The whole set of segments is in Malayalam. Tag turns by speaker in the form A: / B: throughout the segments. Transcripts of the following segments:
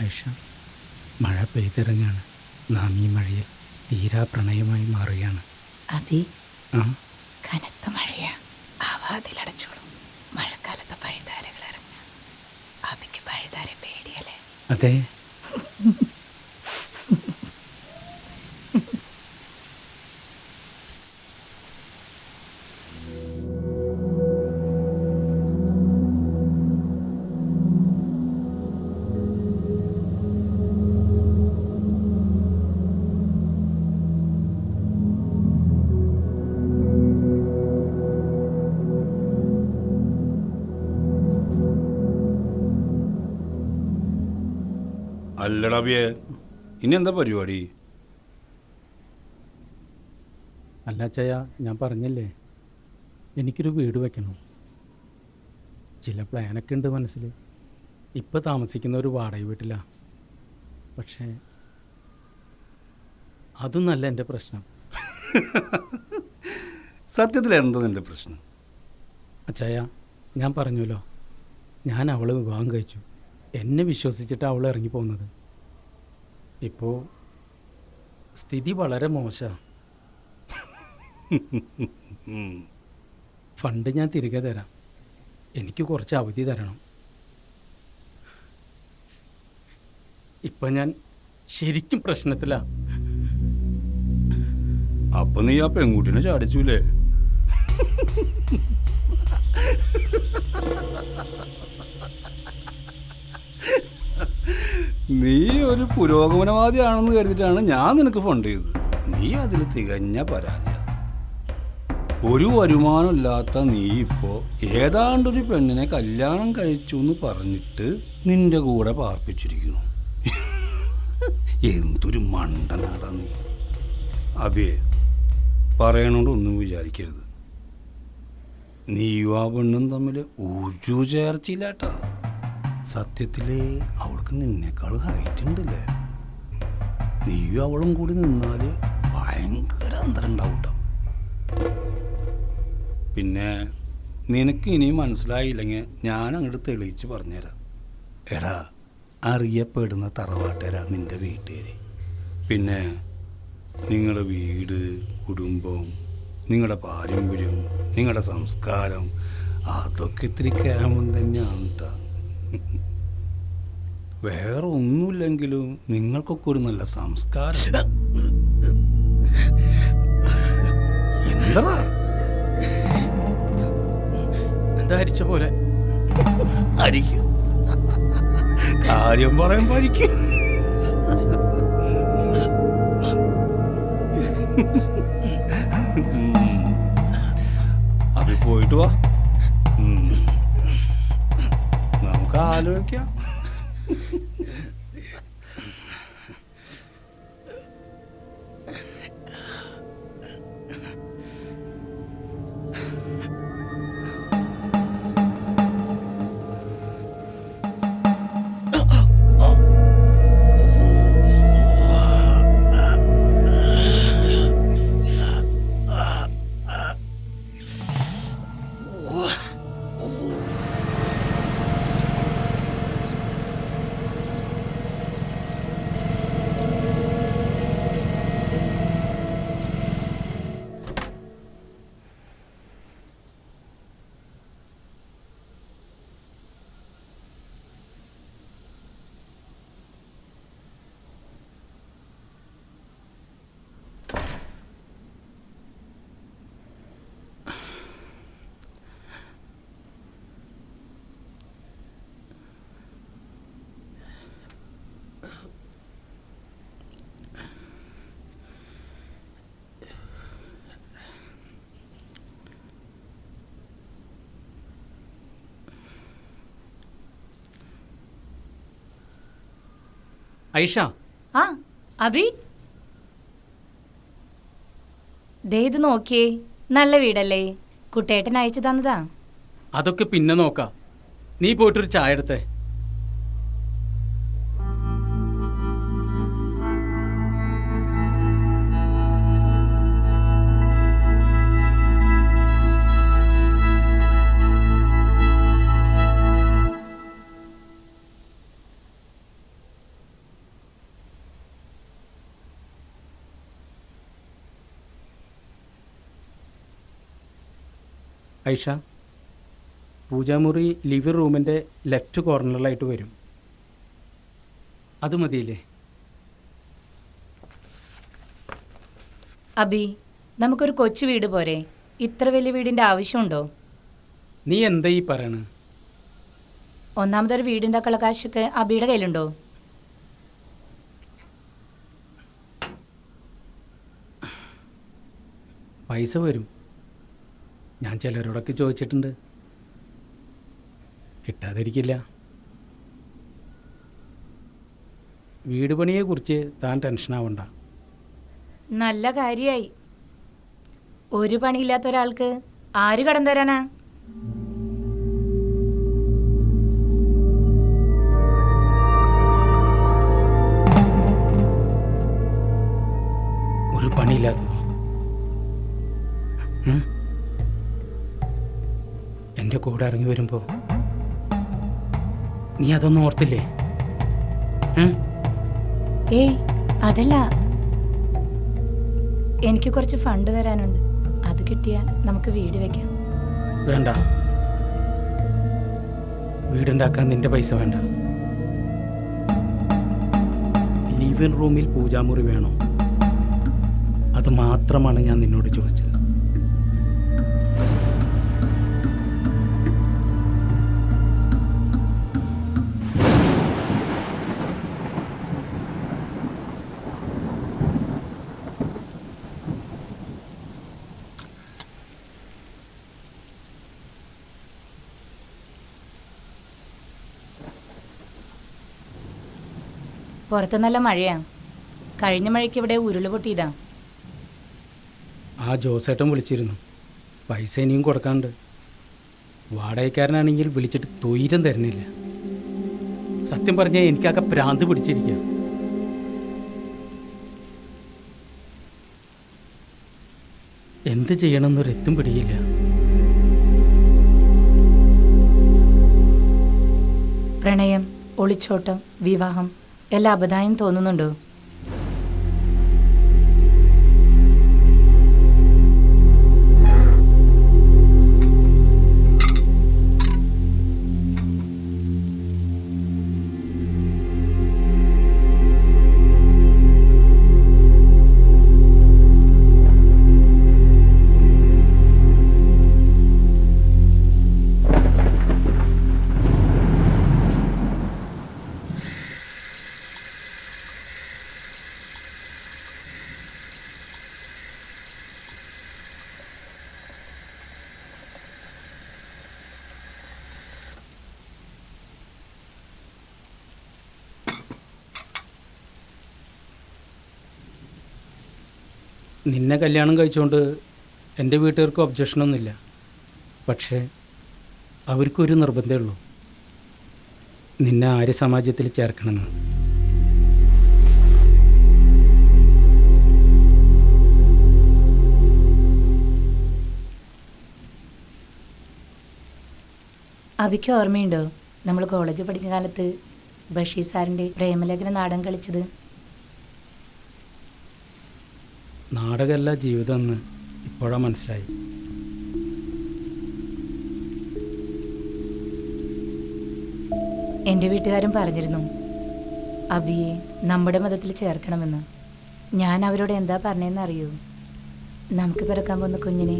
A: ഐഷ, മഴ പെയ്തിറങ്ങാണ്. നാം ഈ മഴയിൽ തീരാ പ്രണയമായി മാറുകയാണ്.
B: അബി,
A: ആ,
B: കനത്ത മഴയാ. ആ വാതിലടച്ചോളൂ. മഴക്കാലത്ത് പഴുതാരകൾ ഇറങ്ങ. അബിക്ക് പഴുതാരെ പേടിയല്ലേ?
A: അതെ.
C: അല്ലടാബിയെ, ഇനി എന്താ പരിപാടി?
A: അല്ല അച്ചയ, ഞാൻ പറഞ്ഞില്ലേ എനിക്കൊരു വീട് വെക്കണം. ചില പ്ലാനൊക്കെ ഉണ്ട് മനസ്സിൽ. ഇപ്പം താമസിക്കുന്ന ഒരു വാടക വീട്ടിലാണ്. പക്ഷേ അതൊന്നല്ല എൻ്റെ പ്രശ്നം.
C: സത്യത്തിൽ എന്താ നിന്റെ പ്രശ്നം?
A: അച്ചയ, ഞാൻ പറഞ്ഞല്ലോ, ഞാൻ അവളെ വിവാഹം കഴിച്ചു. എന്നെ വിശ്വസിച്ചിട്ട് അവൾ ഇറങ്ങിപ്പോകുന്നത്. ഇപ്പോൾ സ്ഥിതി വളരെ മോശമാണ്. ഫണ്ട് ഞാൻ തിരികെ തരാം. എനിക്ക് കുറച്ച് അവധി തരണം. ഇപ്പം ഞാൻ ശരിക്കും പ്രശ്നത്തിലാണ്.
C: അപ്പൊ നീ ആ പെൺകുട്ടിനെ ചാടിച്ചൂലേ? നീ ഒരു പുരോഗമനവാദിയാണെന്ന് കരുതിയിട്ടാണ് ഞാൻ നിനക്ക് ഫണ്ട് ചെയ്തത്. നീ അതിൽ തികഞ്ഞ പരാജയം. ഒരു വരുമാനമില്ലാത്ത നീ ഇപ്പോൾ ഏതാണ്ടൊരു പെണ്ണിനെ കല്യാണം കഴിച്ചു എന്ന് പറഞ്ഞിട്ട് നിന്റെ കൂടെ പാർപ്പിച്ചിരിക്കുന്നു. എന്തൊരു മണ്ടനാടാ നീ. അബിയെ, പറയണോണ്ടൊന്നും വിചാരിക്കരുത്. നീയും ആ പെണ്ണും തമ്മിൽ ഒരു ചേർച്ചയില്ലാട്ടാ. സത്യത്തില് അവൾക്ക് നിന്നേക്കാൾ ഹൈറ്റ് ഉണ്ടല്ലേ. നീയും അവളും കൂടി നിന്നാല് ഭയങ്കര അന്തരം ഉണ്ടാവും കേട്ടോ. പിന്നെ നിനക്ക് ഇനിയും മനസ്സിലായില്ലെങ്കിൽ ഞാൻ അങ്ങോട്ട് തെളിയിച്ച് പറഞ്ഞുതരാം. എടാ, അറിയപ്പെടുന്ന തറവാട്ടുകാരാ നിൻ്റെ വീട്ടുകാര്. പിന്നെ നിങ്ങളുടെ വീട്, കുടുംബം, നിങ്ങളുടെ പാരമ്പര്യം, നിങ്ങളുടെ സംസ്കാരം, അതൊക്കെ ഇത്തിരി ക്യാമം തന്നെയാണ് കേട്ടോ. വേറെ ഒന്നുമില്ലെങ്കിലും നിങ്ങൾക്കൊക്കെ ഒരു നല്ല സംസ്കാരം. എന്താ
A: എന്താ അരിച്ച പോലെ
C: അരിക്കും? കാര്യം പറയുമ്പോ അരിക്കും. അത് പോയിട്ട് വാ, നമുക്ക് ആലോചിക്കാം.
A: ഐഷ,
B: ആ അബി, ദേ ഇത് നോക്കിയേ. നല്ല വീടല്ലേ? കുട്ടേട്ടൻ അയച്ചു തന്നതാ.
A: അതൊക്കെ പിന്നെ നോക്കാം. നീ പോയിട്ടൊരു ചായ എടുത്തേ. ഐഷ, പൂജാമുറി ലിവിംഗ് റൂമിൻ്റെ ലെഫ്റ്റ് കോർണറിലായിട്ട് വരും. അത് മതിയില്ലേ?
B: അബി, നമുക്കൊരു കൊച്ചു വീട് പോരെ? ഇത്ര വലിയ വീടിൻ്റെ ആവശ്യമുണ്ടോ?
A: നീ എന്താ ഈ പറയണ?
B: ഒന്നാമതൊരു വീടുണ്ടാക്കാനുള്ള കാശൊക്കെ അബിയുടെ കയ്യിലുണ്ടോ?
A: പൈസ വരും. ഞാൻ ചിലരോടൊക്കെ ചോദിച്ചിട്ടുണ്ട്, കിട്ടാതിരിക്കില്ല. വീട് പണിയെക്കുറിച്ച് താൻ ടെൻഷനാവണ്ട.
B: നല്ല കാര്യമായി. ഒരു പണിയില്ലാത്ത ഒരാൾക്ക് ആര് കടം തരാനാ?
A: ഒരു പണിയില്ലാത്തതോ? എൻ്റെ കൂടെ ഇറങ്ങി വരുമ്പോൾ നീ അതൊന്നും ഓർത്തില്ലേ?
B: ഏയ്, അതല്ല. എനിക്ക് കുറച്ച് ഫണ്ട് വരാനുണ്ട്. അത് കിട്ടിയാൽ നമുക്ക് വീട് വെക്കാം.
A: വേണ്ട, വീടുണ്ടാക്കാൻ നിന്റെ പൈസ വേണ്ട. ലിവിംഗ് റൂമിൽ പൂജാമുറി വേണോ? അത് മാത്രമാണ് ഞാൻ നിന്നോട് ചോദിച്ചത്.
B: പുറത്ത് നല്ല മഴയാണ്. കഴിഞ്ഞ മഴയ്ക്ക് ഇവിടെ ഉരുള് പൊട്ടിയതാ.
A: ആ ജോസേട്ടൻ വിളിച്ചിരുന്നു. പൈസ ഇനിയും കൊടുക്കാണ്ട്. വാടകക്കാരനാണെങ്കിൽ വിളിച്ചിട്ട് തൊയ്രം തരുന്നില്ല. സത്യം പറഞ്ഞാൽ എനിക്കൊക്കെ ഭ്രാന്ത് പിടിച്ചിരിക്കുക. എന്ത് ചെയ്യണമെന്നൊരെത്തും പിടിയില്ല.
B: പ്രണയം, ഒളിച്ചോട്ടം, വിവാഹം എല്ലാം അബദ്ധായം തോന്നുന്നുണ്ടോ?
A: നിന്നെ കല്യാണം കഴിച്ചുകൊണ്ട് എൻ്റെ വീട്ടുകാർക്ക് ഒബ്ജക്ഷനൊന്നുമില്ല. പക്ഷേ അവർക്കൊരു നിർബന്ധമേ ഉള്ളൂ, നിന്നെ ആര്യ സമാജത്തിൽ ചേർക്കണമെന്ന്.
B: അബിക്ക് ഓർമ്മയുണ്ടോ നമ്മൾ കോളേജ് പഠിക്കുന്ന കാലത്ത് ബഷീർ സാറിൻ്റെ പ്രേമലേഖന നാടകം കളിച്ചത്?
A: നാടകമല്ല ജീവിതമെന്ന് ഇപ്പോഴാണ് മനസ്സിലായി.
B: എൻ്റെ വീട്ടുകാരും പറഞ്ഞിരുന്നു അബിയെ നമ്മുടെ മതത്തിൽ ചേർക്കണമെന്ന്. ഞാൻ അവരോട് എന്താ പറഞ്ഞതെന്ന് അറിയൂ? നമുക്ക് പിറക്കാൻ പോകുന്ന കുഞ്ഞിനെ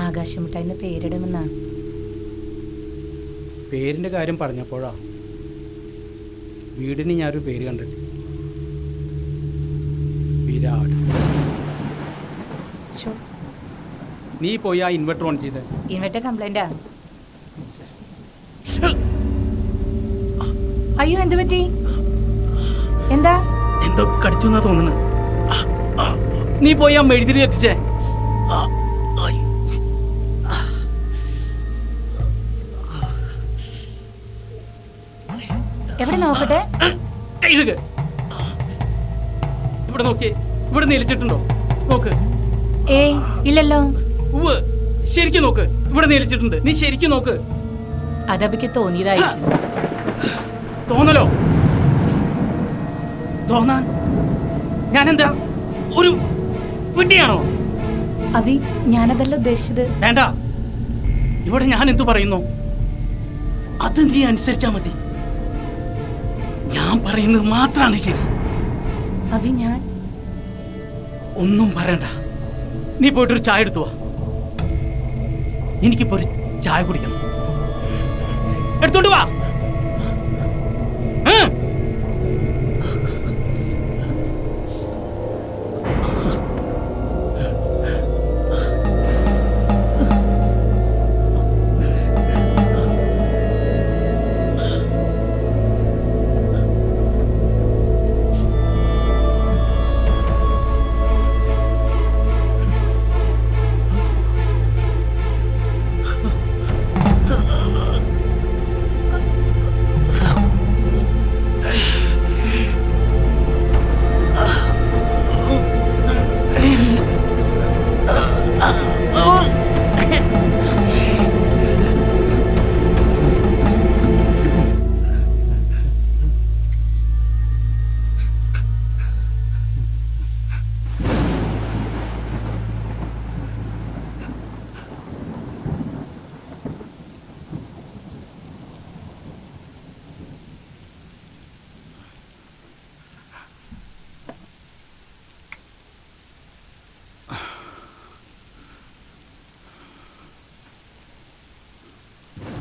B: ആകാശമുട്ടായിന്ന് പേരിടുമെന്നാ.
A: പേരിൻ്റെ കാര്യം പറഞ്ഞപ്പോഴാ വീടിന് ഞാനൊരു പേര് കണ്ടിട്ട്, വിരാട്. നീ പോയി ആ ഇൻവെർട്ടർ ഓൺ ചെയ്ത്.
B: ഇൻവെർട്ടർ കംപ്ലൈന്റാ. അയ്യോ, എന്ത് പറ്റി? എന്താ?
A: എന്തോ കടിച്ചു എന്നാ തോന്നുന്നത്. നീ പോയി ആ മെഴുതിരി എത്തിച്ചേ.
B: എവിടെ നോക്കട്ടെ?
A: ഇവിടെ നോക്കിയേ, ഇവിടെ നീലിച്ചിട്ടുണ്ടോ? നോക്ക്.
B: ഏയ്, ഇല്ലല്ലോ.
A: ഉവ്വ്, ശരിക്കും നോക്ക്, ഇവിടെ നീലിച്ചിട്ടുണ്ട്. നീ ശരിക്കും നോക്ക്.
B: അതബിക്ക് തോന്നിയതായിരിക്കും.
A: തോന്നലോ? തോന്നാൻ ഞാനെന്താ ഒരു വിഡ്ഢിയാണോ?
B: അബി, ഞാനതല്ല ഉദ്ദേശിച്ചത്.
A: വേണ്ട, ഇവിടെ ഞാൻ എന്തു പറയുന്നു അത് നീ അനുസരിച്ചാ മതി. ഞാൻ പറയുന്നത് മാത്രമാണ് ശരി.
B: അഭി, ഞാൻ
A: ഒന്നും പറയണ്ട. നീ പോയിട്ടൊരു ചായ എടുത്തു വാ. എനിക്കിപ്പോ ഒരു ചായ കുടിക്കണം. എടുത്തോണ്ട് വാ.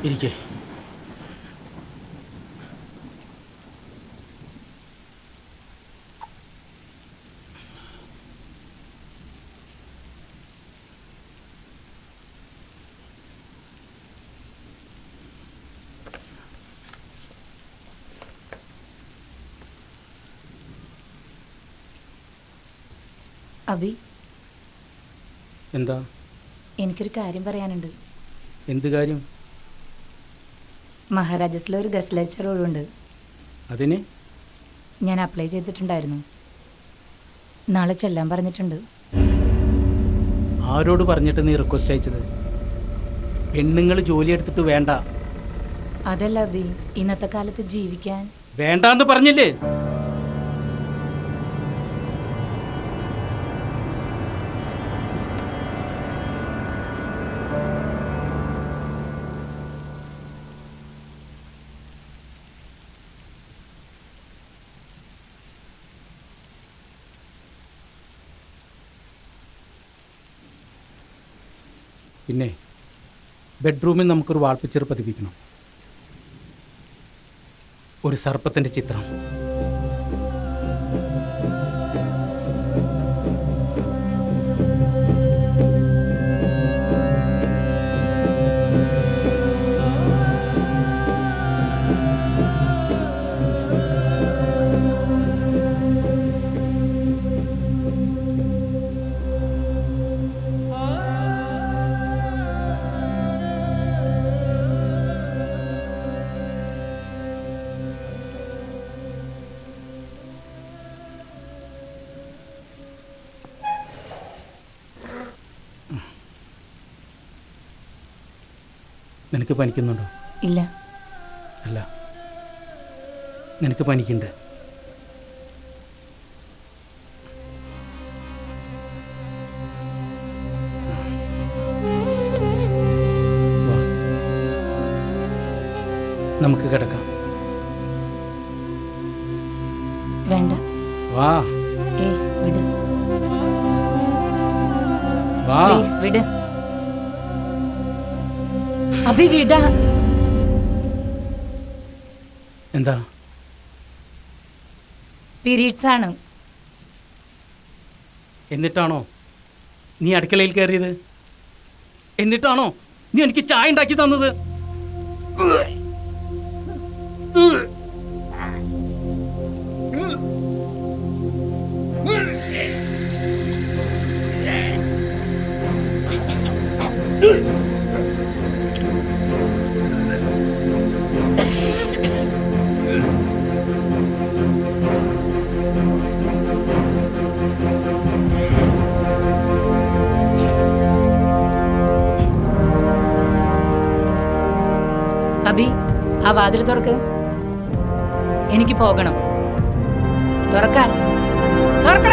A: ഇരിക്കേ.
B: അഭി,
A: എന്താ?
B: എനിക്കൊരു കാര്യം പറയാനുണ്ട്.
A: എന്ത് കാര്യം?
B: മഹാരാജാസിലെ ഒരു ഗസ്റ്റ് ലെക്ചർ ഒഴിവുണ്ട്.
A: അതിന്
B: ഞാൻ അപ്ലൈ ചെയ്തിട്ടുണ്ടായിരുന്നു. നാളെ ചെല്ലാൻ പറഞ്ഞിട്ടുണ്ട്.
A: ആരോട് പറഞ്ഞിട്ട് നീ റിക്വസ്റ്റ് അയച്ചത്? പെണ്ണുങ്ങൾ ജോലി എടുത്തിട്ട് വേണ്ട.
B: അതല്ല അഭി, ഇന്നത്തെ കാലത്ത് ജീവിക്കാൻ
A: വേണ്ടാന്ന് പറഞ്ഞില്ലേ? പിന്നെ ബെഡ്റൂമിൽ നമുക്കൊരു വാൾപ്പിച്ചർ പതിപ്പിക്കണം. ഒരു സർപ്പത്തിൻ്റെ ചിത്രം. നിനക്ക് പനിക്കുന്നുണ്ടോ?
B: ഇല്ല.
A: അല്ല, നിനക്ക് പനിക്കുണ്ട്. നമുക്ക് കിടക്കാം.
B: വേണ്ട.
A: വാ.
B: വിട്.
A: വാ.
B: പ്ലീസ് വിട്. അഭി, വിടാ.
A: എന്താ?
B: പീരീഡ്സ് ആണ്.
A: എന്നിട്ടാണോ നീ അടുക്കളയിൽ കയറിയത്? എന്നിട്ടാണോ നീ എനിക്ക് ചായ ഉണ്ടാക്കി തന്നത്?
B: അഭി, ആ വാതിൽ തുറക്ക്. എനിക്ക് പോകണം. തുറക്കാൻ. തുറക്കണം.